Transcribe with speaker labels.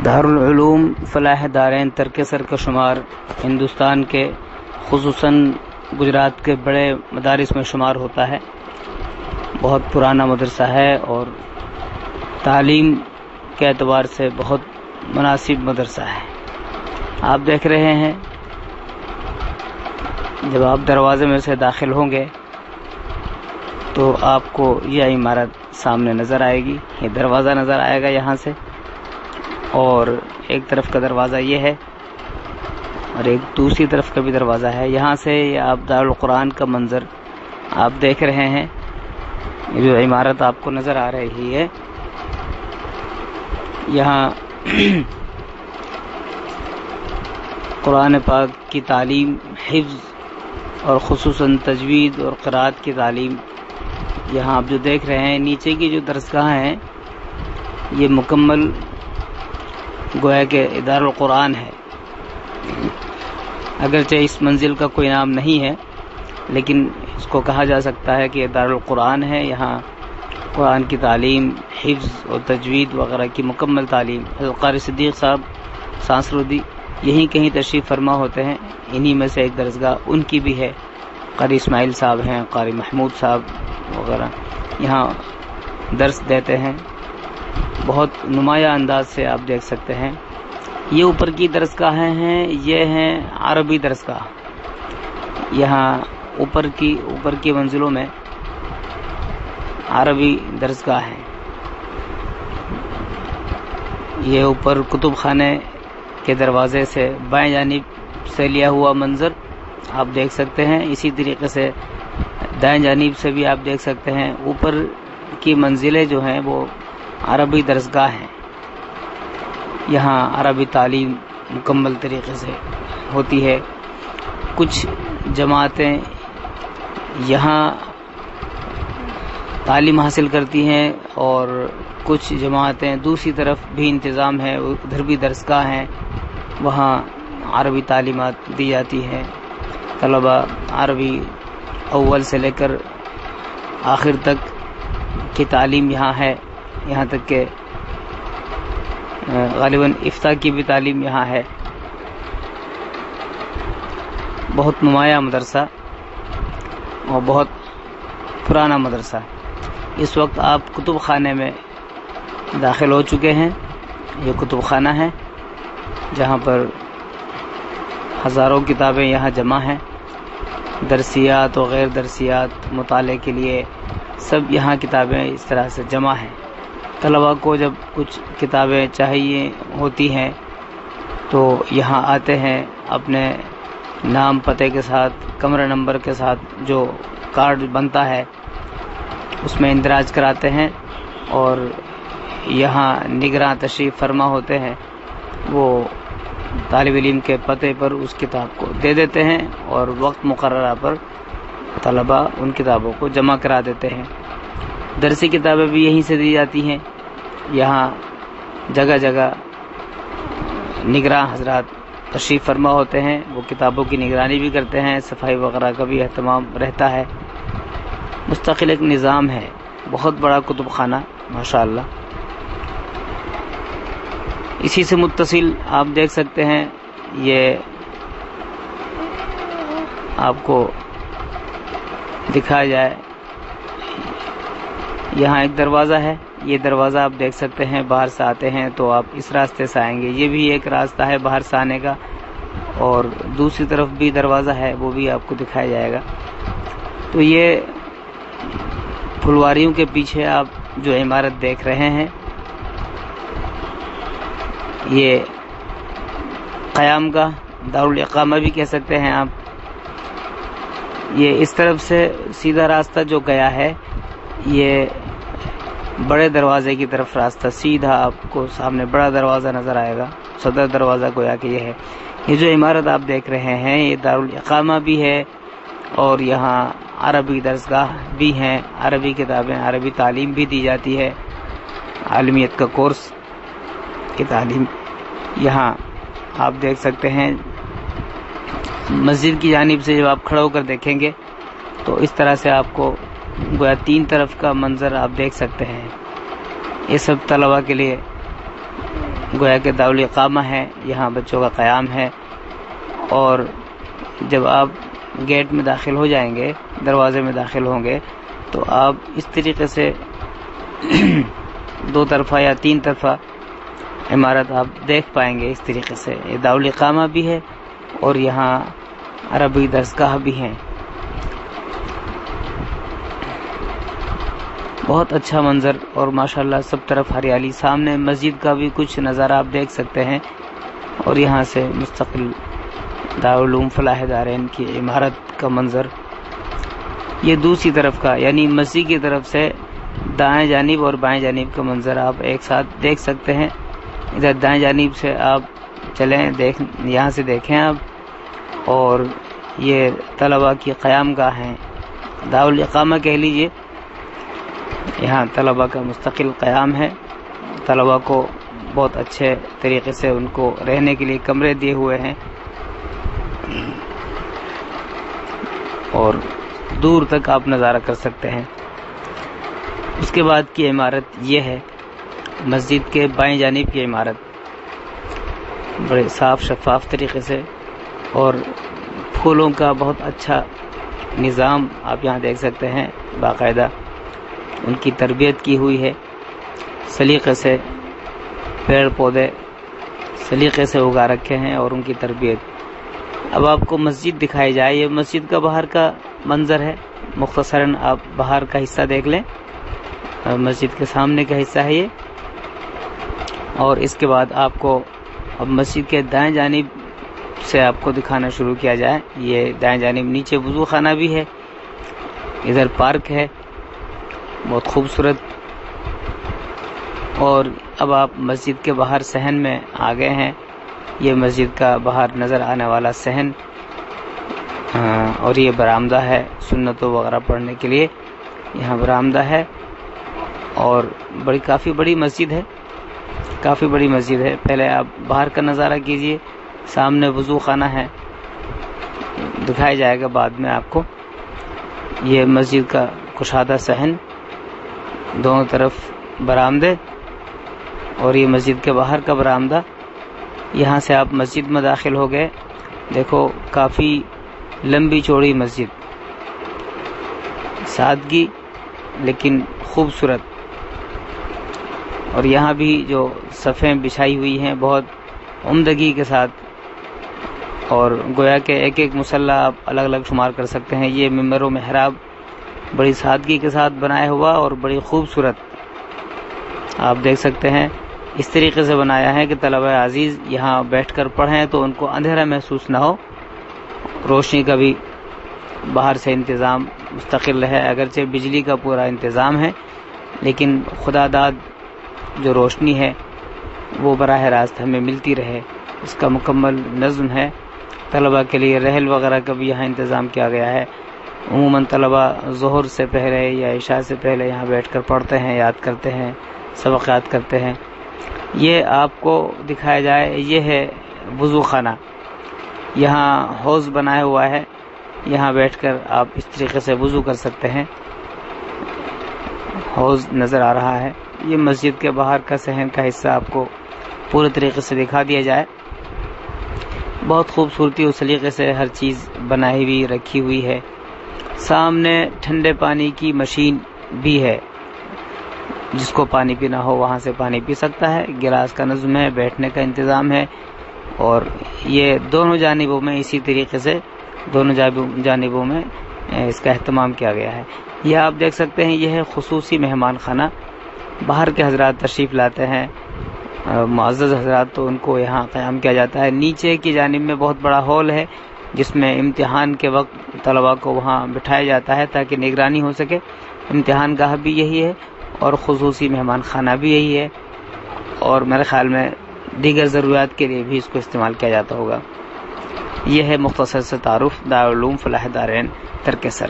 Speaker 1: دارالعلوم فلاح دارین ترکسر کا شمار ہندوستان کے خصوصاً گجرات کے بڑے مدارس میں شمار ہوتا ہے۔ بہت پرانا مدرسہ ہے اور تعلیم کے اعتبار سے بہت مناسب مدرسہ ہے۔ آپ دیکھ رہے ہیں جب آپ دروازے میں سے داخل ہوں گے تو آپ کو یہ عمارت سامنے نظر آئے گی، یہ دروازہ نظر آئے گا یہاں سے، اور ایک طرف کا دروازہ یہ ہے اور ایک دوسری طرف کا بھی دروازہ ہے۔ یہاں سے یہ آپ دارالقرآن کا منظر آپ دیکھ رہے ہیں، یہ جو عمارت آپ کو نظر آ رہی ہے، یہاں قرآن پاک کی تعلیم، حفظ اور خصوصاً تجوید اور قرأت کی تعلیم یہاں آپ جو دیکھ رہے ہیں۔ نیچے کی جو درسگاہ ہیں یہ مکمل گویا کہ دارالقرآن ہے، اگرچہ اس منزل کا کوئی نام نہیں ہے لیکن اس کو کہا جا سکتا ہے کہ یہ دارالقرآن ہے۔ یہاں قرآن کی تعلیم، حفظ اور تجوید وغیرہ کی مکمل تعلیم۔ حضرت قاری صدیق صاحب سانسرودی یہیں کہیں تشریف فرما ہوتے ہیں، انہی میں سے ایک درسگاہ ان کی بھی ہے۔ قاری اسماعیل صاحب ہیں، قاری محمود صاحب وغیرہ یہاں درس دیتے ہیں، بہت نمایاں انداز سے آپ دیکھ سکتے ہیں۔ یہ اوپر کی درسگاہیں ہیں، یہ ہیں عربی درسگاہ۔ یہاں اوپر کی منزلوں میں عربی درسگاہ ہیں۔ یہ اوپر کتب خانے کے دروازے سے بائیں جانب سے لیا ہوا منظر آپ دیکھ سکتے ہیں، اسی طریقے سے دائیں جانب سے بھی آپ دیکھ سکتے ہیں۔ اوپر کی منزلیں جو ہیں وہ عربی درسگاہ ہیں، یہاں عربی تعلیم مکمل طریقے سے ہوتی ہے۔ کچھ جماعتیں یہاں تعلیم حاصل کرتی ہیں اور کچھ جماعتیں دوسری طرف بھی انتظام ہے، ادھر بھی درسگاہ ہیں، وہاں عربی تعلیمات دی جاتی ہیں۔ طلبہ عربی اول سے لے کر آخر تک کی تعلیم یہاں ہے، یہاں تک کہ غالباً افتاء کی بھی تعلیم یہاں ہے۔ بہت نمایاں مدرسہ اور بہت پرانا مدرسہ۔ اس وقت آپ کتب خانے میں داخل ہو چکے ہیں۔ یہ کتب خانہ ہے جہاں پر ہزاروں کتابیں یہاں جمع ہیں، درسیات و غیر درسیات مطالعے کے لیے سب یہاں کتابیں اس طرح سے جمع ہیں۔ طلباء کو جب کچھ کتابیں چاہیے ہوتی ہیں تو یہاں آتے ہیں، اپنے نام پتے کے ساتھ، کمرہ نمبر کے ساتھ جو کارڈ بنتا ہے اس میں اندراج کراتے ہیں، اور یہاں نگراں تشریف فرما ہوتے ہیں، وہ طالب علم کے پتے پر اس کتاب کو دے دیتے ہیں اور وقت مقررہ پر طلباء ان کتابوں کو جمع کرا دیتے ہیں۔ درسی کتابیں بھی یہیں سے دی جاتی ہیں۔ یہاں جگہ جگہ نگراں حضرات تشریف فرما ہوتے ہیں، وہ کتابوں کی نگرانی بھی کرتے ہیں، صفائی وغیرہ کا بھی اہتمام رہتا ہے۔ مستقل ایک نظام ہے، بہت بڑا کتب خانہ ماشاءاللہ۔ اسی سے متصل آپ دیکھ سکتے ہیں، یہ آپ کو دکھایا جائے، یہاں ایک دروازہ ہے، یہ دروازہ آپ دیکھ سکتے ہیں، باہر سے آتے ہیں تو آپ اس راستے سے آئیں گے، یہ بھی ایک راستہ ہے باہر سے آنے کا، اور دوسری طرف بھی دروازہ ہے، وہ بھی آپ کو دکھایا جائے گا۔ تو یہ پھلواریوں کے پیچھے آپ جو عمارت دیکھ رہے ہیں، یہ قیام گاہ، دارالاقامہ بھی کہہ سکتے ہیں آپ۔ یہ اس طرف سے سیدھا راستہ جو گیا ہے، یہ بڑے دروازے کی طرف راستہ، سیدھا آپ کو سامنے بڑا دروازہ نظر آئے گا، صدر دروازہ گویا کہ یہ ہے۔ یہ جو عمارت آپ دیکھ رہے ہیں یہ دارالاقامہ بھی ہے، اور یہاں عربی درسگاہ بھی ہیں، عربی کتابیں، عربی تعلیم بھی دی جاتی ہے، عالمیت کا کورس کی تعلیم یہاں آپ دیکھ سکتے ہیں۔ مسجد کی جانب سے جب آپ کھڑے ہو کر دیکھیں گے تو اس طرح سے آپ کو گویا تین طرف کا منظر آپ دیکھ سکتے ہیں۔ یہ سب طلباء کے لیے گویا کہ دارالإقامہ ہے، یہاں بچوں کا قیام ہے، اور جب آپ گیٹ میں داخل ہو جائیں گے، دروازے میں داخل ہوں گے، تو آپ اس طریقے سے 2 طرفہ یا 3 طرفہ عمارت آپ دیکھ پائیں گے۔ اس طریقے سے یہ دارالإقامہ بھی ہے اور یہاں عربی درسگاہ بھی ہیں۔ بہت اچھا منظر، اور ماشاءاللہ سب طرف ہریالی۔ سامنے مسجد کا بھی کچھ نظارہ آپ دیکھ سکتے ہیں، اور یہاں سے مستقل دارالعلوم فلاح دارین کی عمارت کا منظر۔ یہ دوسری طرف کا، یعنی مسجد کی طرف سے دائیں جانب اور بائیں جانب کا منظر آپ ایک ساتھ دیکھ سکتے ہیں۔ ادھر دائیں جانب سے آپ چلیں، یہاں سے دیکھیں آپ، اور یہ طلباء کی قیام گاہ ہیں، دارالإقامہ کہہ لیجئے۔ یہاں طلباء کا مستقل قیام ہے، طلباء کو بہت اچھے طریقے سے ان کو رہنے کے لیے کمرے دیے ہوئے ہیں، اور دور تک آپ نظارہ کر سکتے ہیں۔ اس کے بعد کی عمارت یہ ہے، مسجد کے بائیں جانب کی عمارت، بڑے صاف شفاف طریقے سے، اور پھولوں کا بہت اچھا نظام آپ یہاں دیکھ سکتے ہیں۔ باقاعدہ ان کی تربیت کی ہوئی ہے، سلیقے سے پیڑ پودے سلیقے سے اگا رکھے ہیں، اور ان کی تربیت۔ اب آپ کو مسجد دکھائی جائے، یہ مسجد کا باہر کا منظر ہے۔ مختصراً آپ باہر کا حصہ دیکھ لیں، مسجد کے سامنے کا حصہ ہے یہ، اور اس کے بعد آپ کو اب مسجد کے دائیں جانب سے آپ کو دکھانا شروع کیا جائے۔ یہ دائیں جانب نیچے وضو خانہ بھی ہے، ادھر پارک ہے بہت خوبصورت، اور اب آپ مسجد کے باہر صحن میں آ گئے ہیں۔ یہ مسجد کا باہر نظر آنے والا صحن، اور یہ برآمدہ ہے سنتوں وغیرہ پڑھنے کے لیے، یہاں برآمدہ ہے، اور کافی بڑی مسجد ہے، کافی بڑی مسجد ہے۔ پہلے آپ باہر کا نظارہ کیجئے، سامنے وضو خانہ ہے، دکھایا جائے گا بعد میں آپ کو۔ یہ مسجد کا کشادہ صحن، دونوں طرف برآمدے، اور یہ مسجد کے باہر کا برآمدہ۔ یہاں سے آپ مسجد میں داخل ہو گئے، دیکھو کافی لمبی چوڑی مسجد، سادگی لیکن خوبصورت، اور یہاں بھی جو صفیں بچھائی ہوئی ہیں بہت عمدگی کے ساتھ، اور گویا کہ ایک ایک مصلی آپ الگ الگ شمار کر سکتے ہیں۔ یہ ممبر و محراب بڑی سادگی کے ساتھ بنایا ہوا اور بڑی خوبصورت آپ دیکھ سکتے ہیں۔ اس طریقے سے بنایا ہے کہ طلبہ عزیز یہاں بیٹھ کر پڑھیں تو ان کو اندھیرا محسوس نہ ہو، روشنی کا بھی باہر سے انتظام مستقل ہے، اگرچہ بجلی کا پورا انتظام ہے، لیکن خدا داد جو روشنی ہے وہ براہ راست ہمیں ملتی رہے، اس کا مکمل نظم ہے۔ طلبہ کے لیے رحل وغیرہ کا بھی یہاں انتظام کیا گیا ہے۔ عموماً طلبہ ظہر سے پہلے یا عشاء سے پہلے یہاں بیٹھ کر پڑھتے ہیں، یاد کرتے ہیں، سبق یاد کرتے ہیں۔ یہ آپ کو دکھایا جائے، یہ ہے وضو خانہ، یہاں حوض بنایا ہوا ہے، یہاں بیٹھ کر آپ اس طریقے سے وضو کر سکتے ہیں، حوض نظر آ رہا ہے۔ یہ مسجد کے باہر کا صحن کا حصہ آپ کو پورے طریقے سے دکھا دیا جائے۔ بہت خوبصورتی اور سلیقے سے ہر چیز بنائی ہوئی رکھی ہوئی ہے۔ سامنے ٹھنڈے پانی کی مشین بھی ہے، جس کو پانی پینا ہو وہاں سے پانی پی سکتا ہے، گلاس کا نظم ہے، بیٹھنے کا انتظام ہے، اور یہ دونوں جانبوں میں اسی طریقے سے دونوں جانبوں میں اس کا اہتمام کیا گیا ہے۔ یہ آپ دیکھ سکتے ہیں، یہ ہے خصوصی مہمان خانہ، باہر کے حضرات تشریف لاتے ہیں، معزز حضرات، تو ان کو یہاں قیام کیا جاتا ہے۔ نیچے کی جانب میں بہت بڑا ہال ہے، جس میں امتحان کے وقت طلباء کو وہاں بٹھایا جاتا ہے تاکہ نگرانی ہو سکے۔ امتحان گاہ بھی یہی ہے اور خصوصی مہمان خانہ بھی یہی ہے، اور میرے خیال میں دیگر ضروریات کے لیے بھی اس کو استعمال کیا جاتا ہوگا۔ یہ ہے مختصر سے تعارف دارالعلوم فلاح دارین ترک سر۔